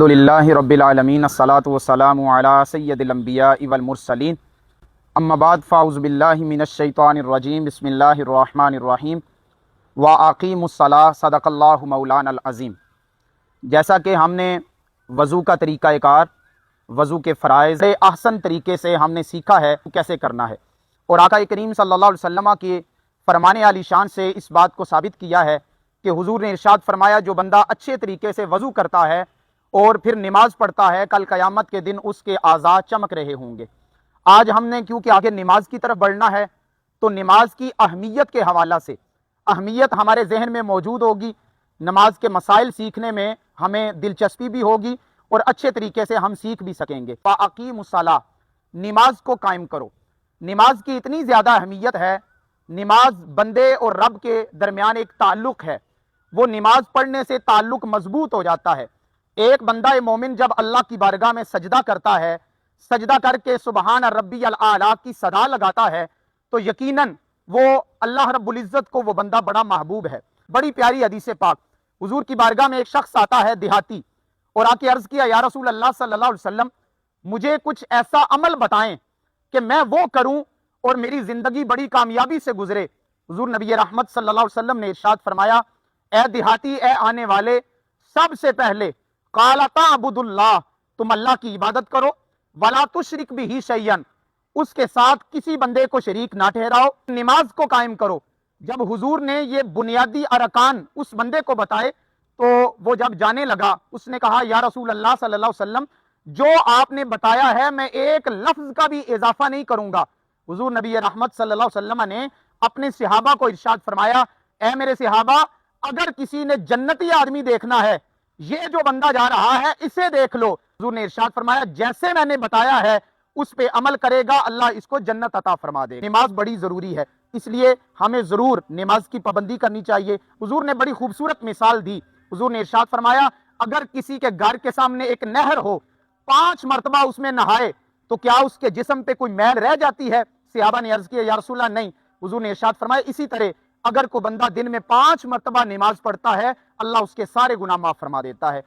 الحمدللہ رب العالمین الصلاۃ والسلام علی سید الانبیاء والمرسلین اما بعد فاعوذ باللہ من الشیطان الرجیم بسم اللہ الرحمن الرحیم واقیموا الصلاۃ صدق اللہ مولانا العظیم۔ جیسا کہ ہم نے وضو کا طریقہ کار، وضو کے فرائض احسن طریقے سے ہم نے سیکھا ہے کیسے کرنا ہے، اور آقا کریم صلی اللہ علیہ وسلم کے فرمان عالی شان سے اس بات کو ثابت کیا ہے کہ حضور نے ارشاد فرمایا جو بندہ اچھے طریقے سے وضو کرتا ہے اور پھر نماز پڑھتا ہے کل قیامت کے دن اس کے اعضاء چمک رہے ہوں گے۔ آج ہم نے کیونکہ آگے نماز کی طرف بڑھنا ہے تو نماز کی اہمیت کے حوالہ سے اہمیت ہمارے ذہن میں موجود ہوگی، نماز کے مسائل سیکھنے میں ہمیں دلچسپی بھی ہوگی اور اچھے طریقے سے ہم سیکھ بھی سکیں گے۔ فَأَقِیمُوا الصَّلَاةَ، نماز کو قائم کرو۔ نماز کی اتنی زیادہ اہمیت ہے، نماز بندے اور رب کے درمیان ایک تعلق ہے، وہ نماز پڑھنے سے تعلق مضبوط ہو جاتا ہے۔ ایک بندہ مومن جب اللہ کی بارگاہ میں سجدہ کرتا ہے، سجدہ کر کے سبحان ربی الاعلیٰ کی صدا لگاتا ہے تو یقیناً وہ اللہ رب العزت کو وہ بندہ بڑا محبوب ہے۔ بڑی پیاری حدیث پاک، حضور کی بارگاہ میں ایک شخص آتا ہے دیہاتی، اور آ کے عرض کیا یا رسول اللہ صلی اللہ علیہ وسلم مجھے کچھ ایسا عمل بتائیں کہ میں وہ کروں اور میری زندگی بڑی کامیابی سے گزرے۔ حضور نبی رحمت صلی اللہ علیہ وسلم نے ارشاد فرمایا اے دیہاتی، اے آنے والے، سب سے پہلے قال تعبد اللہ، تم اللہ کی عبادت کرو، ولا تشرک بہ شیئا، اس کے ساتھ کسی بندے کو شریک نہ ٹھہراؤ، نماز کو قائم کرو۔ جب حضور نے یہ بنیادی ارکان اس بندے کو بتائے تو وہ جب جانے لگا اس نے کہا یا رسول اللہ صلی اللہ علیہ وسلم جو آپ نے بتایا ہے میں ایک لفظ کا بھی اضافہ نہیں کروں گا۔ حضور نبی رحمت صلی اللہ علیہ وسلم نے اپنے صحابہ کو ارشاد فرمایا اے میرے صحابہ، اگر کسی نے جنتی آدمی دیکھنا ہے، یہ جو بندہ جا رہا ہے اسے دیکھ لو۔ حضور نے ارشاد فرمایا جیسے میں نے بتایا ہے اس پہ عمل کرے گا اللہ اس کو جنت عطا فرما دے۔ نماز بڑی ضروری ہے، اس لیے ہمیں ضرور نماز کی پابندی کرنی چاہیے۔ حضور نے بڑی خوبصورت مثال دی، حضور نے ارشاد فرمایا اگر کسی کے گھر کے سامنے ایک نہر ہو، 5 مرتبہ اس میں نہائے تو کیا اس کے جسم پہ کوئی میل رہ جاتی ہے؟ صحابہ نے عرض کیا یا رسول اللہ نہیں۔ حضور نے ارشاد فرمایا اسی طرح اگر کوئی بندہ دن میں 5 مرتبہ نماز پڑھتا ہے اللہ اس کے سارے گناہ معاف فرما دیتا ہے۔